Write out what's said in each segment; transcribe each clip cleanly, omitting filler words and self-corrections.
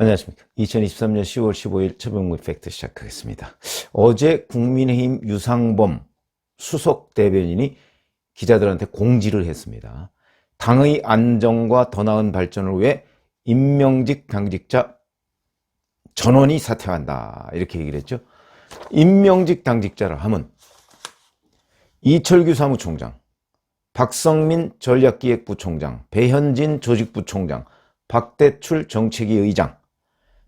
안녕하십니까. 2023년 10월 15일 최병무 팩트 시작하겠습니다. 어제 국민의힘 유상범 수석 대변인이 기자들한테 공지를 했습니다. 당의 안정과 더 나은 발전을 위해 임명직 당직자 전원이 사퇴한다. 이렇게 얘기를 했죠. 임명직 당직자라 하면 이철규 사무총장, 박성민 전략기획부총장, 배현진 조직부총장, 박대출 정책위 의장,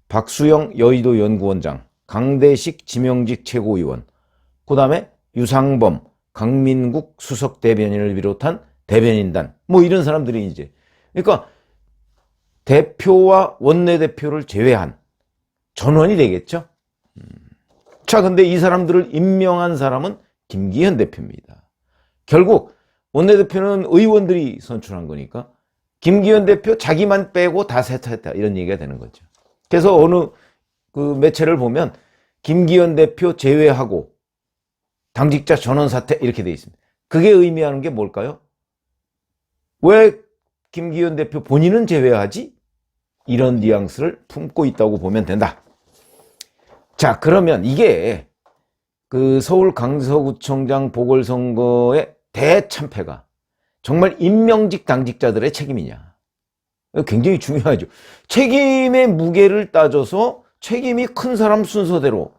박수영 여의도 연구원장, 강대식 지명직 최고위원, 그 다음에 유상범, 강민국 수석 대변인을 비롯한 대변인단, 뭐 이런 사람들이 이제, 그러니까 대표와 원내대표를 제외한 전원이 되겠죠. 자, 근데 이 사람들을 임명한 사람은 김기현 대표입니다. 결국 원내대표는 의원들이 선출한 거니까 김기현 대표 자기만 빼고 다 사퇴했다, 이런 얘기가 되는 거죠. 그래서 어느 그 매체를 보면 김기현 대표 제외하고 당직자 전원 사퇴 이렇게 돼 있습니다. 그게 의미하는 게 뭘까요? 왜 김기현 대표 본인은 제외하지? 이런 뉘앙스를 품고 있다고 보면 된다. 자, 그러면 이게 그 서울 강서구청장 보궐선거의 대참패가 정말 임명직 당직자들의 책임이냐? 굉장히 중요하죠. 책임의 무게를 따져서 책임이 큰 사람 순서대로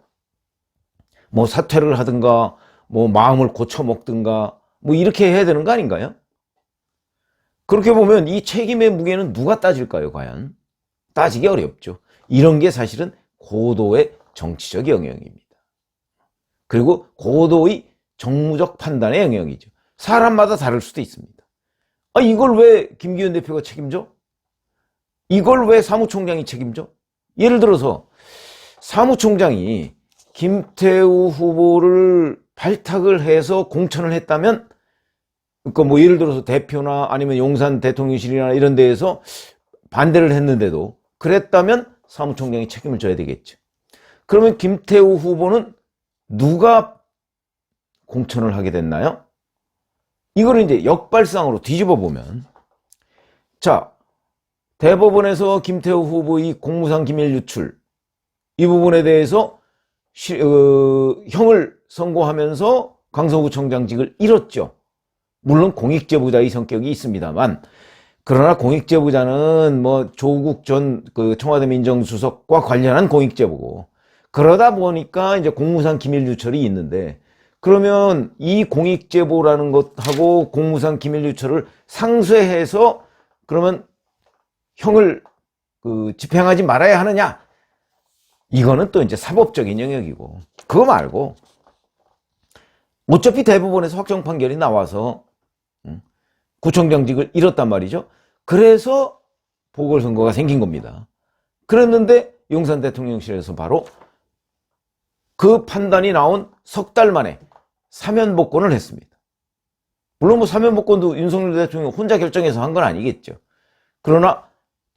뭐 사퇴를 하든가 뭐 마음을 고쳐먹든가 뭐 이렇게 해야 되는 거 아닌가요? 그렇게 보면 이 책임의 무게는 누가 따질까요, 과연? 따지기 어렵죠. 이런 게 사실은 고도의 정치적 영역입니다. 그리고 고도의 정무적 판단의 영역이죠. 사람마다 다를 수도 있습니다. 아, 이걸 왜 김기현 대표가 책임져? 이걸 왜 사무총장이 책임져? 예를 들어서 사무총장이 김태우 후보를 발탁을 해서 공천을 했다면, 그러니까 뭐 예를 들어서 대표나 아니면 용산 대통령실이나 이런 데에서 반대를 했는데도 그랬다면 사무총장이 책임을 져야 되겠죠. 그러면 김태우 후보는 누가 공천을 하게 됐나요? 이걸 이제 역발상으로 뒤집어 보면, 자, 대법원에서 김태우 후보의 공무상 기밀 유출, 이 부분에 대해서 형을 선고하면서 강서구청장직을 잃었죠. 물론 공익제보자의 성격이 있습니다만, 그러나 공익제보자는 뭐 조국 전 그 청와대 민정수석과 관련한 공익제보고, 그러다 보니까 이제 공무상 기밀 유출이 있는데, 그러면 이 공익제보라는 것하고 공무상 기밀 유출을 상쇄해서 그러면 형을 집행하지 말아야 하느냐? 이거는 또 이제 사법적인 영역이고, 그거 말고 어차피 대법원에서 확정 판결이 나와서 구청장직을 잃었단 말이죠. 그래서 보궐선거가 생긴 겁니다. 그랬는데 용산 대통령실에서 바로 그 판단이 나온 석 달 만에 사면복권을 했습니다. 물론 뭐 사면복권도 윤석열 대통령 혼자 결정해서 한 건 아니겠죠. 그러나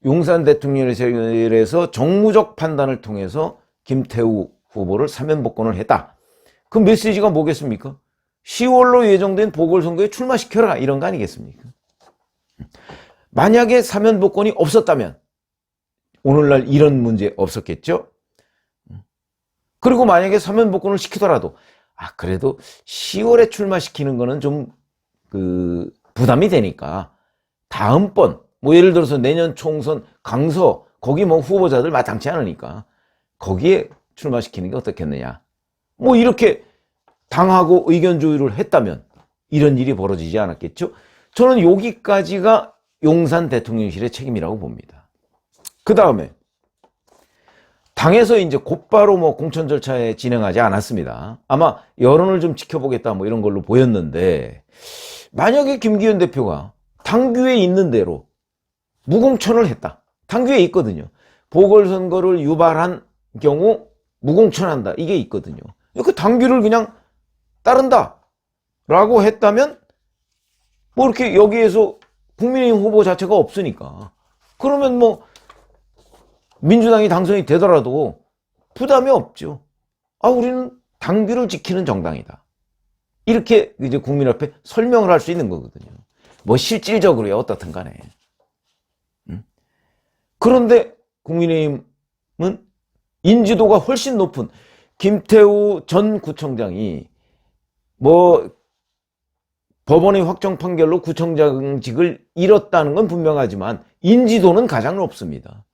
용산 대통령실에서 정무적 판단을 통해서 김태우 후보를 사면복권을 했다. 그 메시지가 뭐겠습니까? 10월로 예정된 보궐선거에 출마시켜라, 이런 거 아니겠습니까? 만약에 사면복권이 없었다면 오늘날 이런 문제 없었겠죠? 그리고 만약에 사면복권을 시키더라도 그래도 10월에 출마시키는 거는 좀 부담이 되니까 다음번 뭐 예를 들어서 내년 총선 강서 거기 뭐 후보자들 마땅치 않으니까 거기에 출마시키는 게 어떻겠느냐, 뭐 이렇게 당하고 의견 조율을 했다면 이런 일이 벌어지지 않았겠죠. 저는 여기까지가 용산 대통령실의 책임이라고 봅니다. 그 다음에 당에서 이제 곧바로 뭐 공천 절차에 진행하지 않았습니다. 아마 여론을 좀 지켜보겠다 뭐 이런 걸로 보였는데, 만약에 김기현 대표가 당규에 있는 대로 무공천을 했다. 당규에 있거든요. 보궐선거를 유발한 경우 무공천한다, 이게 있거든요. 그 당규를 그냥 따른다 라고 했다면 뭐 이렇게 여기에서 국민의힘 후보 자체가 없으니까, 그러면 뭐 민주당이 당선이 되더라도 부담이 없죠. 우리는 당규를 지키는 정당이다, 이렇게 이제 국민 앞에 설명을 할 수 있는 거거든요. 뭐 실질적으로야 어떻든 간에. 그런데 국민의힘 인지도가 훨씬 높은 김태우 전 구청장이 뭐 법원의 확정 판결로 구청장직을 잃었다는 건 분명하지만 인지도는 가장 높습니다.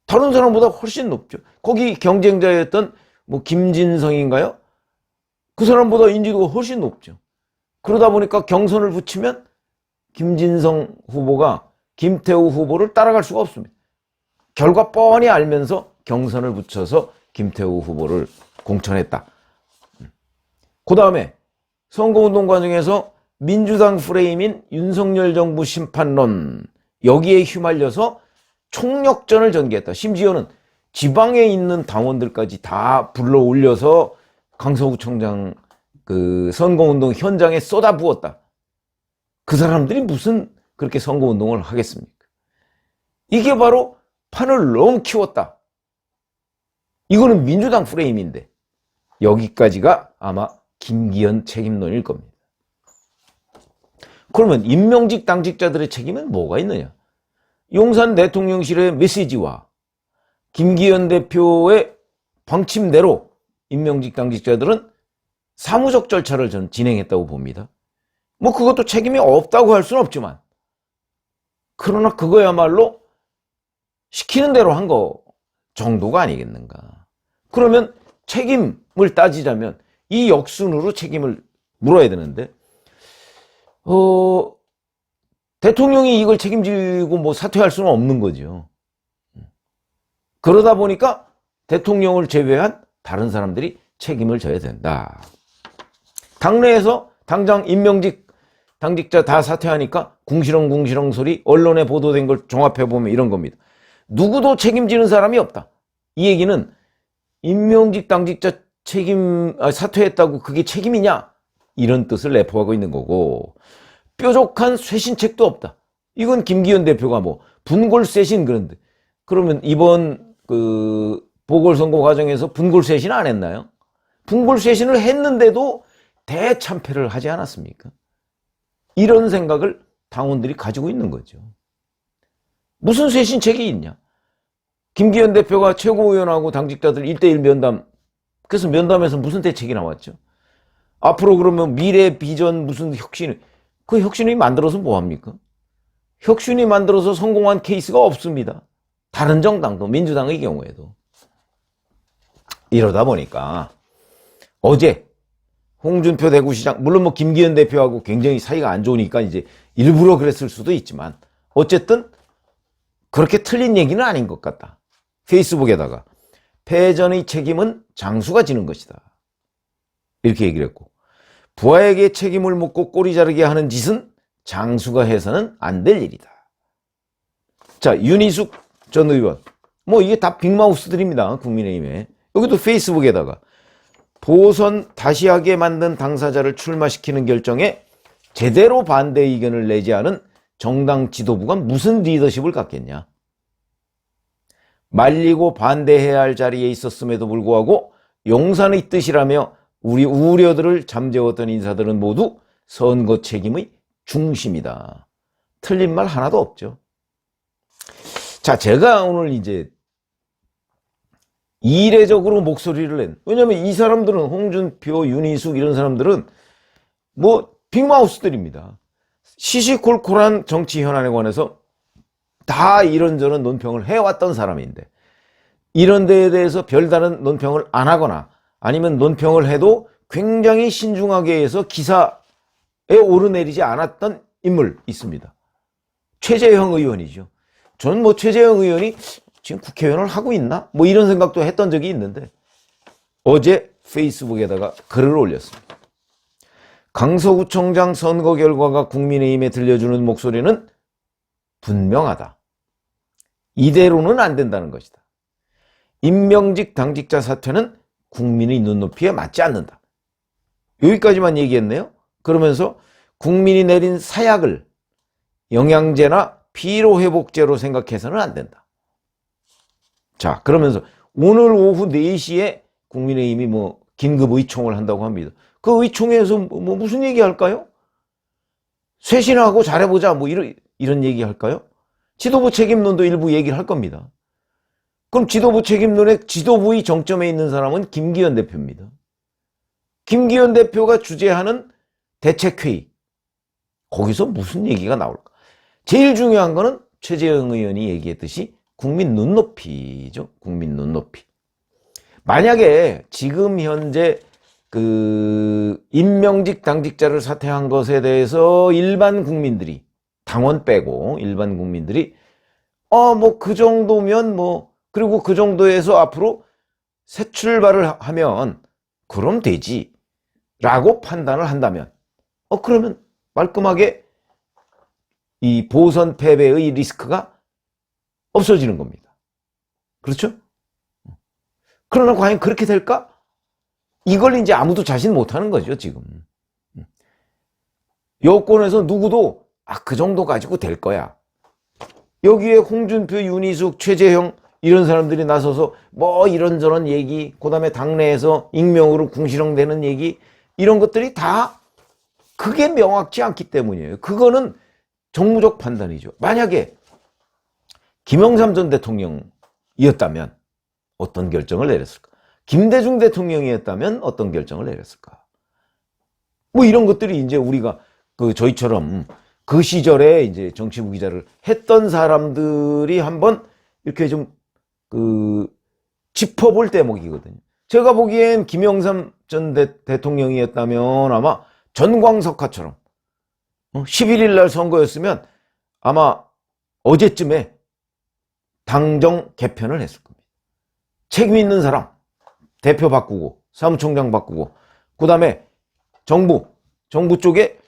다른 사람보다 훨씬 높죠. 거기 경쟁자였던 뭐 김진성인가요? 그 사람보다 인지도가 훨씬 높죠. 그러다 보니까 경선을 붙이면 김진성 후보가 김태우 후보를 따라갈 수가 없습니다. 결과 뻔히 알면서 경선을 붙여서 김태우 후보를 공천했다. 그 다음에 선거운동 과정에서 민주당 프레임인 윤석열 정부 심판론, 여기에 휘말려서 총력전을 전개했다. 심지어는 지방에 있는 당원들까지 다 불러 올려서 강서구청장 그 선거운동 현장에 쏟아부었다. 그 사람들이 무슨 그렇게 선거운동을 하겠습니까? 이게 바로 판을 너무 키웠다. 이거는 민주당 프레임인데 여기까지가 아마 김기현 책임론일 겁니다. 그러면 임명직 당직자들의 책임은 뭐가 있느냐? 용산 대통령실의 메시지와 김기현 대표의 방침대로 임명직 당직자들은 사무적 절차를 저는 진행했다고 봅니다. 뭐 그것도 책임이 없다고 할 수는 없지만, 그러나 그거야말로 시키는 대로 한 거 정도가 아니겠는가. 그러면 책임을 따지자면 이 역순으로 책임을 물어야 되는데, 대통령이 이걸 책임지고 뭐 사퇴할 수는 없는 거죠. 그러다 보니까 대통령을 제외한 다른 사람들이 책임을 져야 된다. 당내에서 당장 임명직 당직자 다 사퇴하니까 궁시렁궁시렁 소리, 언론에 보도된 걸 종합해보면 이런 겁니다. 누구도 책임지는 사람이 없다. 이 얘기는 임명직 당직자 사퇴했다고 그게 책임이냐? 이런 뜻을 내포하고 있는 거고, 뾰족한 쇄신책도 없다. 이건 김기현 대표가 뭐 분골쇄신 그런데, 그러면 이번 그 보궐선거 과정에서 분골쇄신 안 했나요? 분골쇄신을 했는데도 대참패를 하지 않았습니까? 이런 생각을 당원들이 가지고 있는 거죠. 무슨 쇄신책이 있냐? 김기현 대표가 최고위원하고 당직자들 1대1 면담, 그래서 면담에서 무슨 대책이 나왔죠? 앞으로 그러면 미래 비전 무슨 혁신, 그 혁신이 만들어서 뭐합니까? 혁신이 만들어서 성공한 케이스가 없습니다. 다른 정당도, 민주당의 경우에도. 이러다 보니까 어제 홍준표 대구시장, 물론 뭐 김기현 대표하고 굉장히 사이가 안 좋으니까 이제 일부러 그랬을 수도 있지만 어쨌든 그렇게 틀린 얘기는 아닌 것 같다. 페이스북에다가 패전의 책임은 장수가 지는 것이다. 이렇게 얘기를 했고, 부하에게 책임을 묻고 꼬리 자르게 하는 짓은 장수가 해서는 안 될 일이다. 자, 윤희숙 전 의원, 뭐 이게 다 빅마우스들입니다. 국민의힘에. 여기도 페이스북에다가 보선 다시 하게 만든 당사자를 출마시키는 결정에 제대로 반대 의견을 내지 않은 정당 지도부가 무슨 리더십을 갖겠냐. 말리고 반대해야 할 자리에 있었음에도 불구하고 용산의 뜻이라며 우리 우려들을 잠재웠던 인사들은 모두 선거 책임의 중심이다. 틀린 말 하나도 없죠. 자, 제가 오늘 이제 이례적으로 목소리를 낸, 왜냐면 이 사람들은 홍준표, 윤희숙 이런 사람들은 뭐 빅마우스들입니다. 시시콜콜한 정치 현안에 관해서 다 이런저런 논평을 해왔던 사람인데, 이런 데에 대해서 별다른 논평을 안 하거나 아니면 논평을 해도 굉장히 신중하게 해서 기사에 오르내리지 않았던 인물 있습니다. 최재형 의원이죠. 저는 뭐 최재형 의원이 지금 국회의원을 하고 있나? 뭐 이런 생각도 했던 적이 있는데 어제 페이스북에다가 글을 올렸습니다. 강서구청장 선거 결과가 국민의힘에 들려주는 목소리는 분명하다. 이대로는 안 된다는 것이다. 임명직 당직자 사퇴는 국민의 눈높이에 맞지 않는다. 여기까지만 얘기했네요. 그러면서 국민이 내린 사약을 영양제나 피로회복제로 생각해서는 안 된다. 자, 그러면서 오늘 오후 4시에 국민의힘이 뭐 긴급 의총을 한다고 합니다. 그 의총에서 뭐 무슨 얘기 할까요? 쇄신하고 잘해보자 뭐 이런 얘기 할까요? 지도부 책임론도 일부 얘기를 할 겁니다. 그럼 지도부 책임론의 지도부의 정점에 있는 사람은 김기현 대표입니다. 김기현 대표가 주재하는 대책회의, 거기서 무슨 얘기가 나올까? 제일 중요한 거는 최재형 의원이 얘기했듯이 국민 눈높이죠. 국민 눈높이. 만약에 지금 현재 임명직 당직자를 사퇴한 것에 대해서 일반 국민들이, 당원 빼고 일반 국민들이 뭐 그 정도면 그리고 그 정도에서 앞으로 새 출발을 하면 그럼 되지 라고 판단을 한다면 그러면 말끔하게 이 보선 패배의 리스크가 없어지는 겁니다. 그렇죠? 그러나 과연 그렇게 될까? 이걸 이제 아무도 자신 못하는 거죠, 지금. 여권에서 누구도 그 정도 가지고 될 거야. 여기에 홍준표, 윤희숙, 최재형 이런 사람들이 나서서 이런저런 얘기, 그 다음에 당내에서 익명으로 궁시렁대는 얘기, 이런 것들이 다 그게 명확치 않기 때문이에요. 그거는 정무적 판단이죠. 만약에 김영삼 전 대통령이었다면 어떤 결정을 내렸을까? 김대중 대통령이었다면 어떤 결정을 내렸을까? 이런 것들이 이제 우리가 저희처럼 그 시절에 이제 정치부 기자를 했던 사람들이 한번 이렇게 좀 짚어볼 대목이거든요. 제가 보기엔 김영삼 전 대통령이었다면 아마 전광석화처럼 11일 날 선거였으면 아마 어제쯤에 당정 개편을 했을 겁니다. 책임 있는 사람, 대표 바꾸고 사무총장 바꾸고 그 다음에 정부 쪽에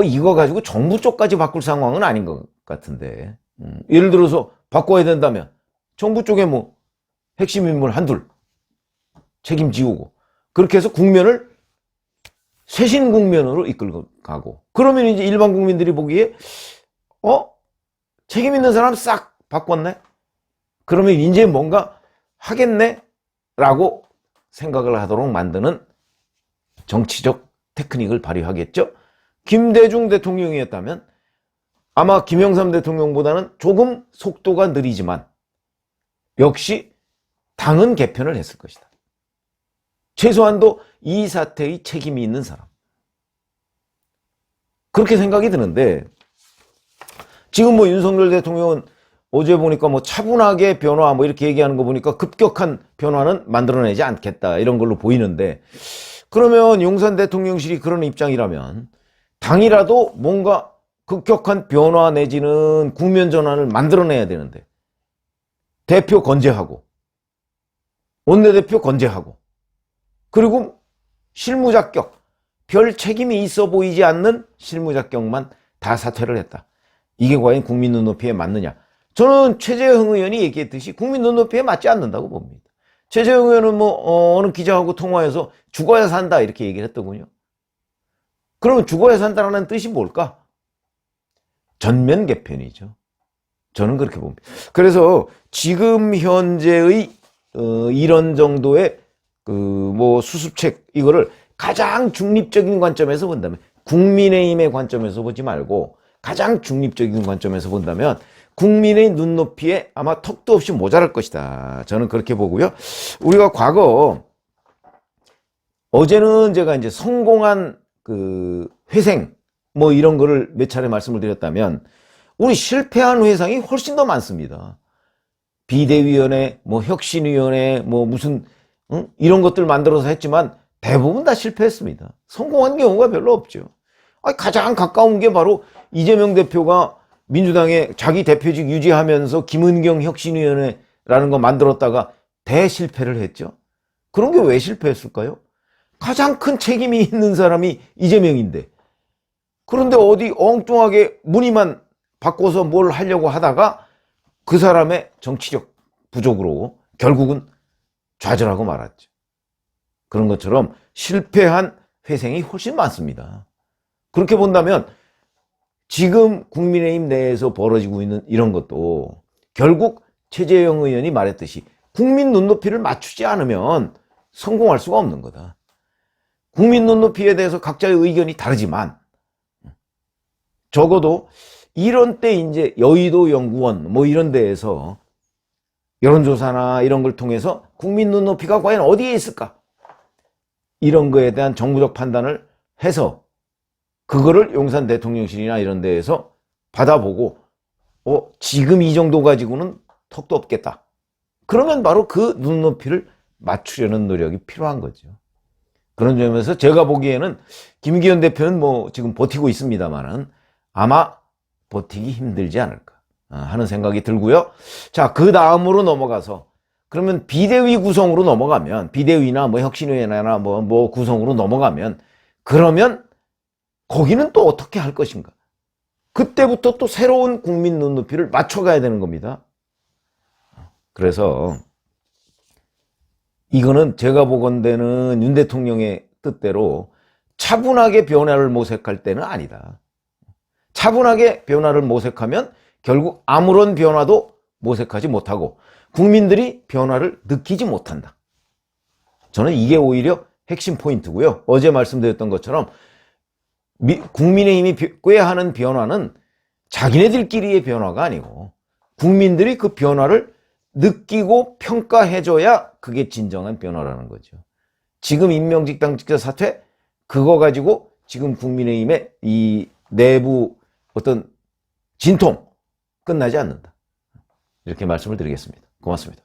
이거 가지고 정부 쪽까지 바꿀 상황은 아닌 것 같은데 예를 들어서 바꿔야 된다면 정부 쪽에 핵심 인물 한둘 책임지우고 그렇게 해서 국면을 쇄신 국면으로 이끌고 가고 그러면 이제 일반 국민들이 보기에 책임 있는 사람 싹 바꿨네? 그러면 이제 뭔가 하겠네? 라고 생각을 하도록 만드는 정치적 테크닉을 발휘하겠죠. 김대중 대통령이었다면 아마 김영삼 대통령보다는 조금 속도가 느리지만 역시 당은 개편을 했을 것이다. 최소한도 이 사태의 책임이 있는 사람. 그렇게 생각이 드는데 지금 윤석열 대통령은 어제 보니까 차분하게 변화 이렇게 얘기하는 거 보니까 급격한 변화는 만들어내지 않겠다 이런 걸로 보이는데 그러면 용산 대통령실이 그런 입장이라면 당이라도 뭔가 급격한 변화 내지는 국면 전환을 만들어내야 되는데 대표 건재하고 원내대표 건재하고 그리고 실무자격 별 책임이 있어 보이지 않는 실무자격만 다 사퇴를 했다. 이게 과연 국민 눈높이에 맞느냐? 저는 최재형 의원이 얘기했듯이 국민 눈높이에 맞지 않는다고 봅니다. 최재형 의원은 어느 기자하고 통화해서 죽어야 산다 이렇게 얘기를 했더군요. 그러면 죽어야 산다라는 뜻이 뭘까? 전면 개편이죠. 저는 그렇게 봅니다. 그래서 지금 현재의 이런 정도의 수습책 이거를 가장 중립적인 관점에서 본다면 국민의힘의 관점에서 보지 말고 가장 중립적인 관점에서 본다면 국민의 눈높이에 아마 턱도 없이 모자랄 것이다. 저는 그렇게 보고요. 우리가 과거 어제는 제가 이제 성공한 회생 이런 거를 몇 차례 말씀을 드렸다면 우리 실패한 회상이 훨씬 더 많습니다. 비대위원회, 혁신위원회, 무슨 이런 것들 만들어서 했지만 대부분 다 실패했습니다. 성공한 경우가 별로 없죠. 가장 가까운 게 바로 이재명 대표가 민주당의 자기 대표직 유지하면서 김은경 혁신위원회라는 거 만들었다가 대실패를 했죠. 그런 게 왜 실패했을까요? 가장 큰 책임이 있는 사람이 이재명인데 그런데 어디 엉뚱하게 문의만 바꿔서 뭘 하려고 하다가 그 사람의 정치력 부족으로 결국은 좌절하고 말았죠. 그런 것처럼 실패한 회생이 훨씬 많습니다. 그렇게 본다면 지금 국민의힘 내에서 벌어지고 있는 이런 것도 결국 최재형 의원이 말했듯이 국민 눈높이를 맞추지 않으면 성공할 수가 없는 거다. 국민 눈높이에 대해서 각자의 의견이 다르지만 적어도 이런 때 이제 여의도 연구원 이런 데에서 여론조사나 이런 걸 통해서 국민 눈높이가 과연 어디에 있을까? 이런 거에 대한 정부적 판단을 해서 그거를 용산 대통령실이나 이런 데에서 받아보고 지금 이 정도 가지고는 턱도 없겠다. 그러면 바로 그 눈높이를 맞추려는 노력이 필요한 거죠. 그런 점에서 제가 보기에는 김기현 대표는 뭐 지금 버티고 있습니다만은 아마 버티기 힘들지 않을까 하는 생각이 들고요. 자, 그 다음으로 넘어가서 그러면 비대위 구성으로 넘어가면 비대위나 뭐 혁신위나 뭐 구성으로 넘어가면 그러면 거기는 또 어떻게 할 것인가? 그때부터 또 새로운 국민 눈높이를 맞춰가야 되는 겁니다. 그래서 이거는 제가 보건대는 윤 대통령의 뜻대로 차분하게 변화를 모색할 때는 아니다. 차분하게 변화를 모색하면 결국 아무런 변화도 모색하지 못하고 국민들이 변화를 느끼지 못한다. 저는 이게 오히려 핵심 포인트고요. 어제 말씀드렸던 것처럼 국민의힘이 꾀하는 변화는 자기네들끼리의 변화가 아니고 국민들이 그 변화를 느끼고 평가해줘야 그게 진정한 변화라는 거죠. 지금 임명직 당직자 사퇴 그거 가지고 지금 국민의힘의 이 내부 어떤 진통 끝나지 않는다. 이렇게 말씀을 드리겠습니다. 고맙습니다.